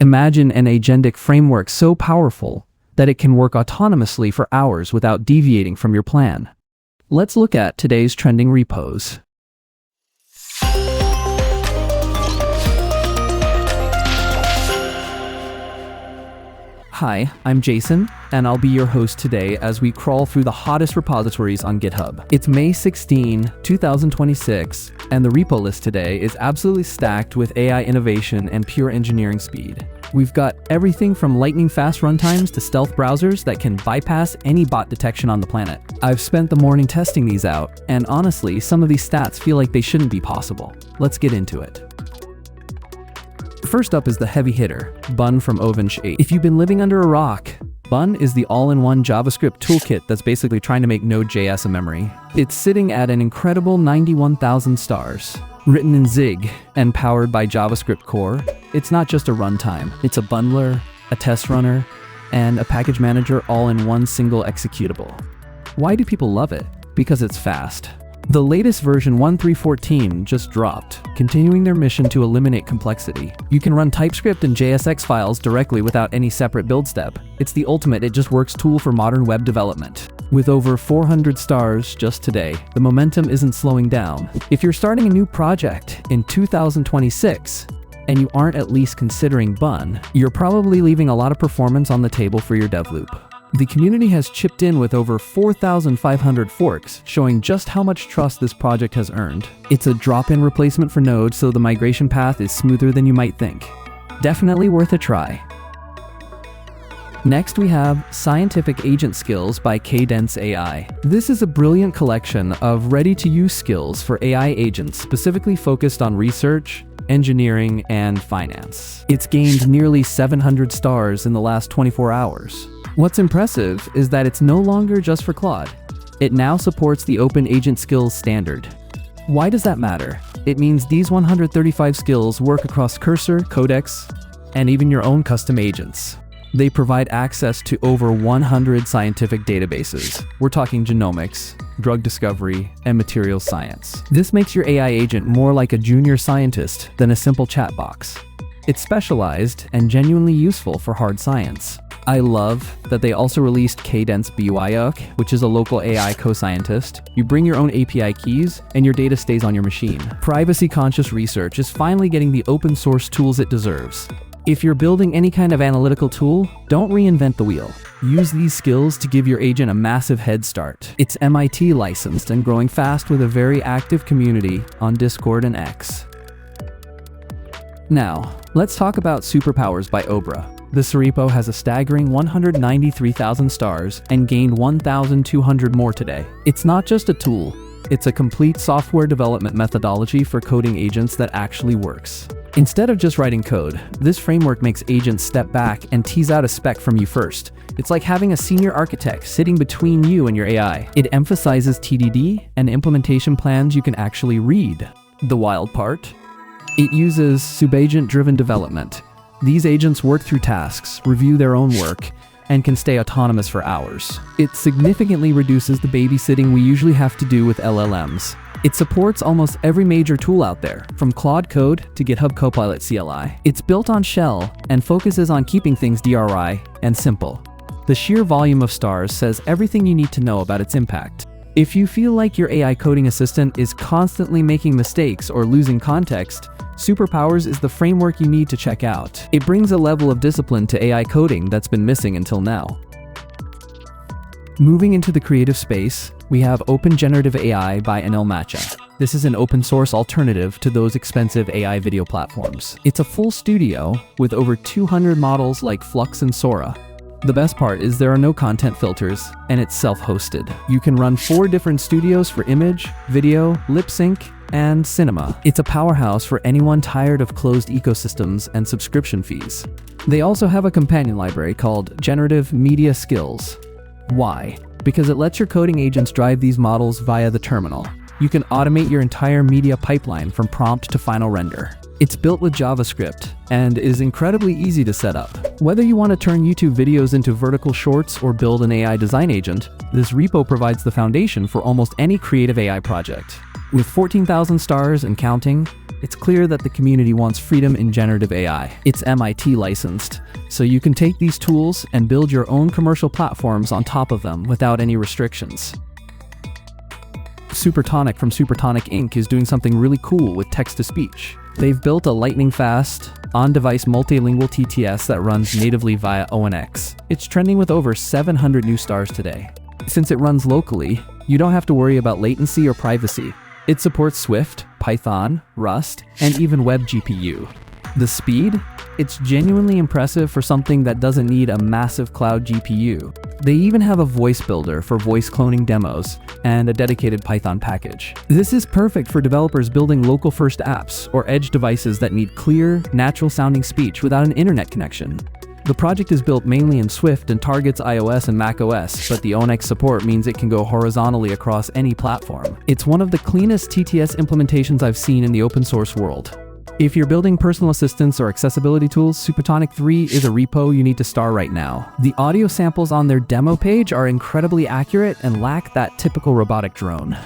Imagine an agentic framework so powerful that it can work autonomously for hours without deviating from your plan. Let's look at today's trending repos. Hi, I'm Jason, and I'll be your host today as we crawl through the hottest repositories on GitHub. It's May 16, 2026, and the repo list today is absolutely stacked with AI innovation and pure engineering speed. We've got everything from lightning-fast runtimes to stealth browsers that can bypass any bot detection on the planet. I've spent the morning testing these out, and honestly, some of these stats feel like they shouldn't be possible. Let's get into it. First up is the heavy hitter, Bun from Open-Generative-AI. If you've been living under a rock, Bun is the all-in-one JavaScript toolkit that's basically trying to make Node.js a memory. It's sitting at an incredible 91,000 stars. Written in Zig and powered by JavaScript core, it's not just a runtime. It's a bundler, a test runner, and a package manager all in one single executable. Why do people love it? Because it's fast. The latest version 1.3.14 just dropped, continuing their mission to eliminate complexity. You can run TypeScript and JSX files directly without any separate build step. It's the ultimate it just works tool for modern web development. With over 400 stars just today, the momentum isn't slowing down. If you're starting a new project in 2026, and you aren't at least considering Bun, you're probably leaving a lot of performance on the table for your dev loop. The community has chipped in with over 4,500 forks, showing just how much trust this project has earned. It's a drop-in replacement for Node, so the migration path is smoother than you might think. Definitely worth a try. Next, we have Scientific Agent Skills by Cadence.AI. This is a brilliant collection of ready-to-use skills for AI agents specifically focused on research, engineering, and finance. It's gained nearly 700 stars in the last 24 hours. What's impressive is that it's no longer just for Claude. It now supports the Open Agent Skills standard. Why does that matter? It means these 135 skills work across Cursor, Codex, and even your own custom agents. They provide access to over 100 scientific databases. We're talking genomics, drug discovery, and materials science. This makes your AI agent more like a junior scientist than a simple chat box. It's specialized and genuinely useful for hard science. I love that they also released Cadence BYUK, which is a local AI co-scientist. You bring your own API keys, and your data stays on your machine. Privacy-conscious research is finally getting the open source tools it deserves. If you're building any kind of analytical tool, don't reinvent the wheel. Use these skills to give your agent a massive head start. It's MIT licensed and growing fast with a very active community on Discord and X. Now, let's talk about Superpowers by Obra. This repo has a staggering 193,000 stars and gained 1,200 more today. It's not just a tool, it's a complete software development methodology for coding agents that actually works. Instead of just writing code, this framework makes agents step back and tease out a spec from you first. It's like having a senior architect sitting between you and your AI. It emphasizes TDD and implementation plans you can actually read. The wild part? It uses subagent-driven development. These agents work through tasks, review their own work, and can stay autonomous for hours. It significantly reduces the babysitting we usually have to do with LLMs. It supports almost every major tool out there, from Claude Code to GitHub Copilot CLI. It's built on Shell and focuses on keeping things DRI and simple. The sheer volume of stars says everything you need to know about its impact. If you feel like your AI coding assistant is constantly making mistakes or losing context, Superpowers is the framework you need to check out. It brings a level of discipline to AI coding that's been missing until now. Moving into the creative space, we have Open-Generative-AI by Anil-matcha. This is an open source alternative to those expensive AI video platforms. It's a full studio with over 200 models like Flux and Sora. The best part is there are no content filters, and it's self-hosted. You can run 4 different studios for image, video, lip sync, and cinema. It's a powerhouse for anyone tired of closed ecosystems and subscription fees. They also have a companion library called Generative Media Skills. Why? Because it lets your coding agents drive these models via the terminal. You can automate your entire media pipeline from prompt to final render. It's built with JavaScript and is incredibly easy to set up. Whether you want to turn YouTube videos into vertical shorts or build an AI design agent, this repo provides the foundation for almost any creative AI project. With 14,000 stars and counting, It's clear that the community wants freedom in generative AI. It's MIT licensed, so you can take these tools and build your own commercial platforms on top of them without any restrictions. Supertonic from Supertonic-inc is doing something really cool with text-to-speech. They've built a lightning-fast, on-device multilingual TTS that runs natively via ONX. It's trending with over 700 new stars today. Since it runs locally, you don't have to worry about latency or privacy. It supports Swift, Python, Rust, and even WebGPU. The speed? It's genuinely impressive for something that doesn't need a massive cloud GPU. They even have a voice builder for voice cloning demos and a dedicated Python package. This is perfect for developers building local-first apps or edge devices that need clear, natural-sounding speech without an internet connection. The project is built mainly in Swift and targets iOS and macOS, but the ONX support means it can go horizontally across any platform. It's one of the cleanest TTS implementations I've seen in the open source world. If you're building personal assistants or accessibility tools, Supertonic 3 is a repo you need to star right now. The audio samples on their demo page are incredibly accurate and lack that typical robotic drone.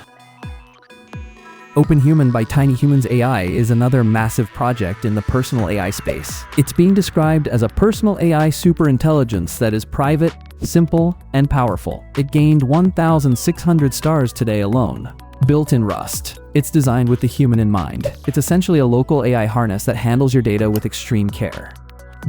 Open-Human by tinyhumansai is another massive project in the personal AI space. It's being described as a personal AI superintelligence that is private, simple, and powerful. It gained 1,600 stars today alone. Built in Rust, it's designed with the human in mind. It's essentially a local AI harness that handles your data with extreme care.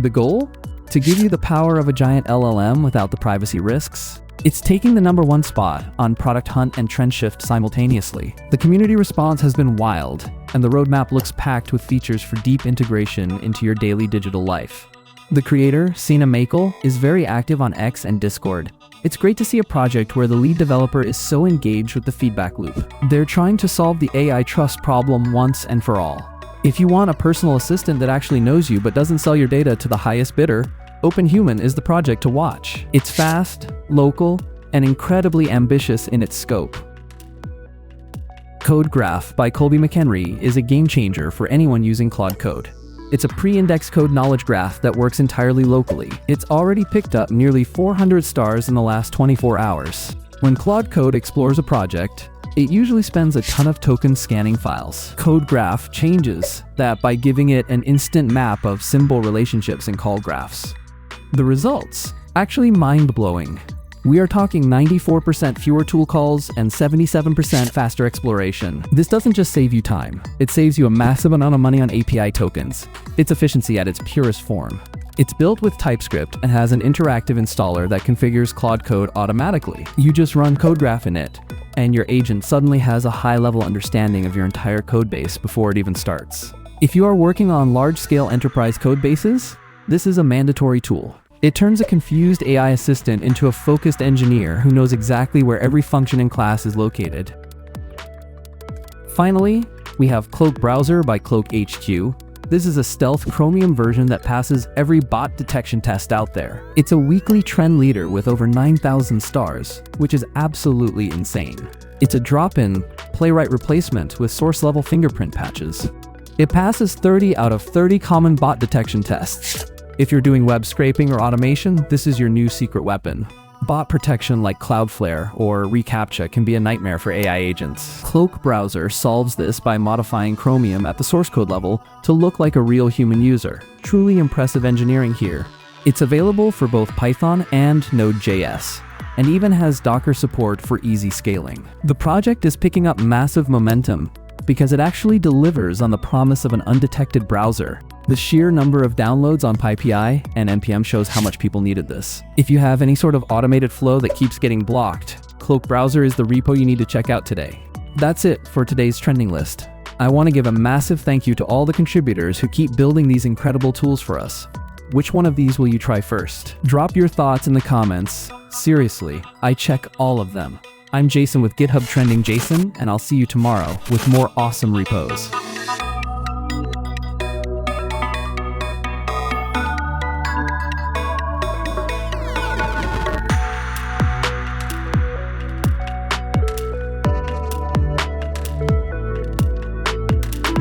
The goal? To give you the power of a giant LLM without the privacy risks. It's taking the #1 spot on Product Hunt and Trend Shift simultaneously. The community response has been wild, and the roadmap looks packed with features for deep integration into your daily digital life. The creator, Sina Makel, is very active on X and Discord. It's great to see a project where the lead developer is so engaged with the feedback loop. They're trying to solve the AI trust problem once and for all. If you want a personal assistant that actually knows you but doesn't sell your data to the highest bidder, Open-Human is the project to watch. It's fast, local, and incredibly ambitious in its scope. Code Graph by colbymchenry is a game changer for anyone using Claude Code. It's a pre-indexed code knowledge graph that works entirely locally. It's already picked up nearly 400 stars in the last 24 hours. When Claude Code explores a project, it usually spends a ton of token scanning files. Code Graph changes that by giving it an instant map of symbol relationships and call graphs. The results? Actually mind-blowing. We are talking 94% fewer tool calls and 77% faster exploration. This doesn't just save you time, it saves you a massive amount of money on API tokens. It's efficiency at its purest form. It's built with TypeScript and has an interactive installer that configures Claude Code automatically. You just run Code Graph in it, and your agent suddenly has a high-level understanding of your entire code base before it even starts. If you are working on large-scale enterprise code bases, this is a mandatory tool. It turns a confused AI assistant into a focused engineer who knows exactly where every function and class is located. Finally, we have CloakBrowser by CloakHQ. This is a stealth Chromium version that passes every bot detection test out there. It's a weekly trend leader with over 9,000 stars, which is absolutely insane. It's a drop-in, playwright replacement with source-level fingerprint patches. It passes 30 out of 30 common bot detection tests. If you're doing web scraping or automation, this is your new secret weapon. Bot protection like Cloudflare or reCAPTCHA can be a nightmare for AI agents. CloakBrowser solves this by modifying Chromium at the source code level to look like a real human user. Truly impressive engineering here. It's available for both Python and Node.js, and even has Docker support for easy scaling. The project is picking up massive momentum because it actually delivers on the promise of an undetected browser. The sheer number of downloads on PyPI and NPM shows how much people needed this. If you have any sort of automated flow that keeps getting blocked, CloakBrowser is the repo you need to check out today. That's it for today's trending list. I want to give a massive thank you to all the contributors who keep building these incredible tools for us. Which one of these will you try first? Drop your thoughts in the comments. Seriously, I check all of them. I'm Jason with GitHub Trending Jason, and I'll see you tomorrow with more awesome repos.